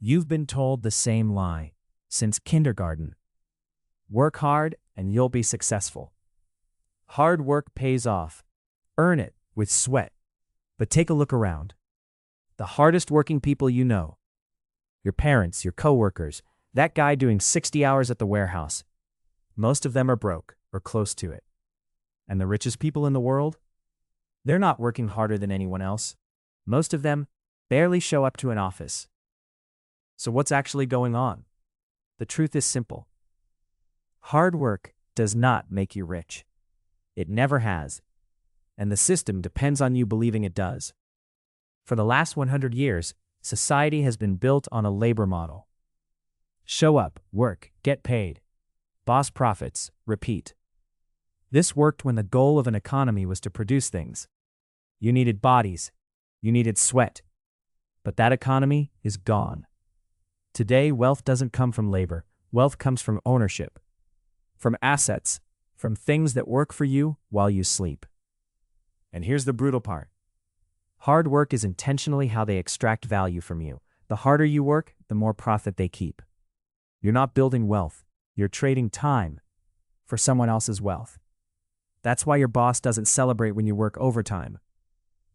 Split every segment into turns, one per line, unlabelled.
You've been told the same lie since kindergarten. Work hard and you'll be successful. Hard work pays off. Earn it with sweat. But take a look around. The hardest working people you know, your parents, your coworkers, that guy doing 60 hours at the warehouse, most of them are broke or close to it. And the richest people in the world? They're not working harder than anyone else. Most of them barely show up to an office. So what's actually going on? The truth is simple. Hard work does not make you rich. It never has. And the system depends on you believing it does. For the last 100 years, society has been built on a labor model. Show up, work, get paid. Boss profits, repeat. This worked when the goal of an economy was to produce things. You needed bodies. You needed sweat. But that economy is gone. Today, wealth doesn't come from labor. Wealth comes from ownership, from assets, from things that work for you while you sleep. And here's the brutal part. Hard work is intentionally how they extract value from you. The harder you work, the more profit they keep. You're not building wealth. You're trading time for someone else's wealth. That's why your boss doesn't celebrate when you work overtime.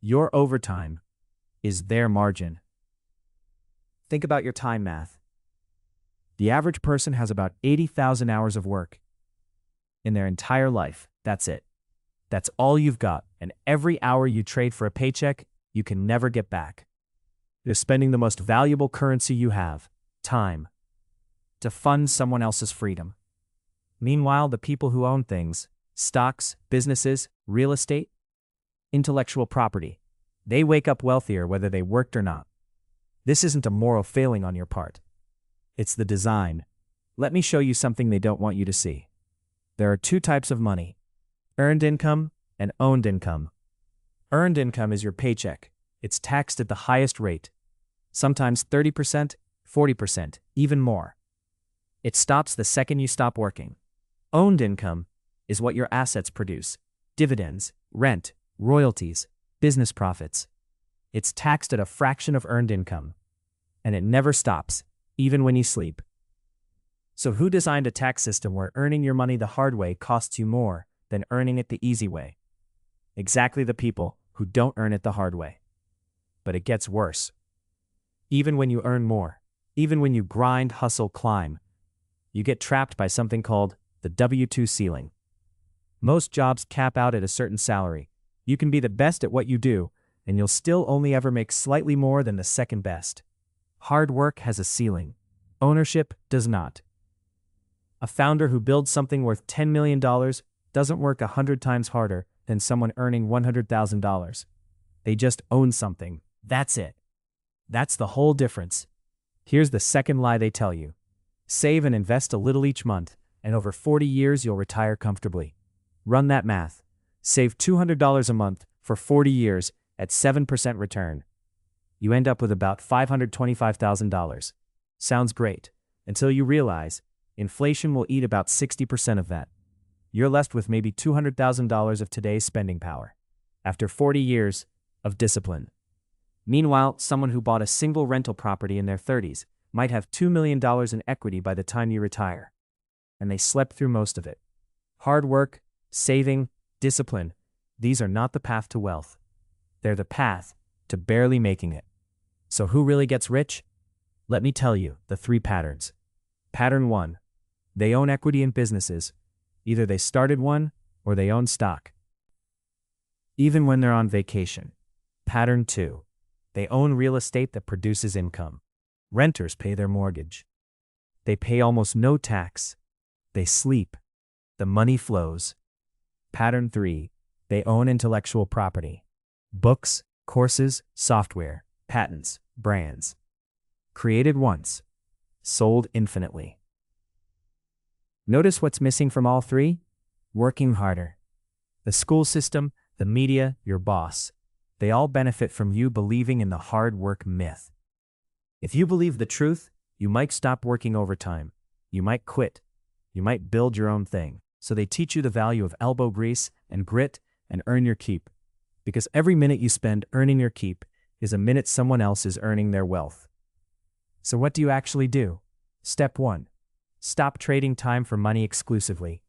Your overtime is their margin. Think about your time math. The average person has about 80,000 hours of work in their entire life. That's it. That's all you've got, and every hour you trade for a paycheck, you can never get back. You're spending the most valuable currency you have, time, to fund someone else's freedom. Meanwhile, the people who own things, stocks, businesses, real estate, intellectual property, they wake up wealthier whether they worked or not. This isn't a moral failing on your part. It's the design. Let me show you something they don't want you to see. There are two types of money: earned income and owned income. Earned income is your paycheck. It's taxed at the highest rate, sometimes 30%, 40%, even more. It stops the second you stop working. Owned income is what your assets produce: dividends, rent, royalties, business profits. It's taxed at a fraction of earned income, and it never stops, even when you sleep. So who designed a tax system where earning your money the hard way costs you more than earning it the easy way? Exactly the people who don't earn it the hard way. But it gets worse. Even when you earn more, even when you grind, hustle, climb, you get trapped by something called the W-2 ceiling. Most jobs cap out at a certain salary. You can be the best at what you do, and you'll still only ever make slightly more than the second best. Hard work has a ceiling. Ownership does not. A founder who builds something worth $10 million doesn't work 100 times harder than someone earning $100,000. They just own something. That's it. That's the whole difference. Here's the second lie they tell you. Save and invest a little each month, and over 40 years you'll retire comfortably. Run that math. Save $200 a month for 40 years at 7% return. You end up with about $525,000. Sounds great, until you realize inflation will eat about 60% of that. You're left with maybe $200,000 of today's spending power, after 40 years of discipline. Meanwhile, someone who bought a single rental property in their 30s might have $2 million in equity by the time you retire. And they slept through most of it. Hard work, saving, discipline, these are not the path to wealth. They're the path to barely making it. So who really gets rich? Let me tell you the three patterns. Pattern 1. They own equity in businesses. Either they started one or they own stock, even when they're on vacation. Pattern 2. They own real estate that produces income. Renters pay their mortgage. They pay almost no tax. They sleep. The money flows. Pattern 3. They own intellectual property. Books, courses, software, patents, brands. Created once, sold infinitely. Notice what's missing from all three? Working harder. The school system, the media, your boss, they all benefit from you believing in the hard work myth. If you believe the truth, you might stop working overtime. You might quit. You might build your own thing. So they teach you the value of elbow grease and grit and earn your keep. Because every minute you spend earning your keep is a minute someone else is earning their wealth. So what do you actually do? Step 1. Stop trading time for money exclusively.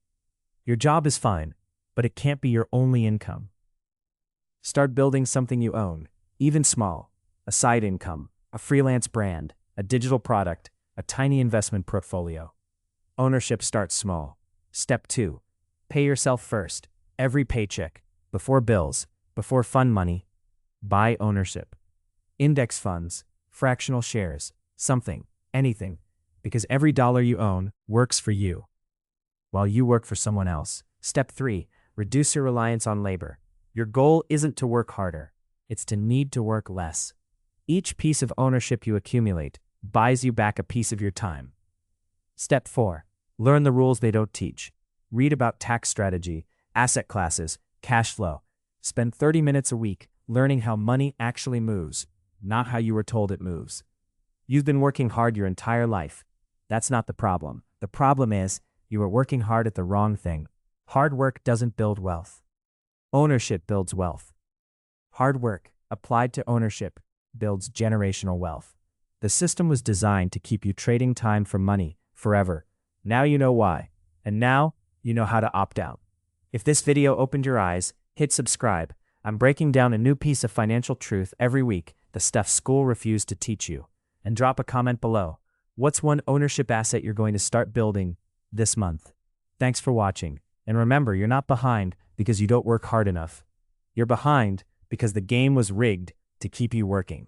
Your job is fine, but it can't be your only income. Start building something you own, even small, a side income, a freelance brand, a digital product, a tiny investment portfolio. Ownership starts small. Step 2. Pay yourself first, every paycheck, before bills, before fun money. Buy ownership. Index funds, fractional shares, something, anything, because every dollar you own works for you, while you work for someone else. Step 3. Reduce your reliance on labor. Your goal isn't to work harder, it's to need to work less. Each piece of ownership you accumulate buys you back a piece of your time. Step 4. Learn the rules they don't teach. Read about tax strategy, asset classes, cash flow. Spend 30 minutes a week learning how money actually moves, not how you were told it moves. You've been working hard your entire life. That's not the problem. The problem is, you are working hard at the wrong thing. Hard work doesn't build wealth. Ownership builds wealth. Hard work, applied to ownership, builds generational wealth. The system was designed to keep you trading time for money forever. Now you know why. And now, you know how to opt out. If this video opened your eyes, hit subscribe. I'm breaking down a new piece of financial truth every week, the stuff school refused to teach you. And drop a comment below. What's one ownership asset you're going to start building this month? Thanks for watching. And remember, you're not behind because you don't work hard enough. You're behind because the game was rigged to keep you working.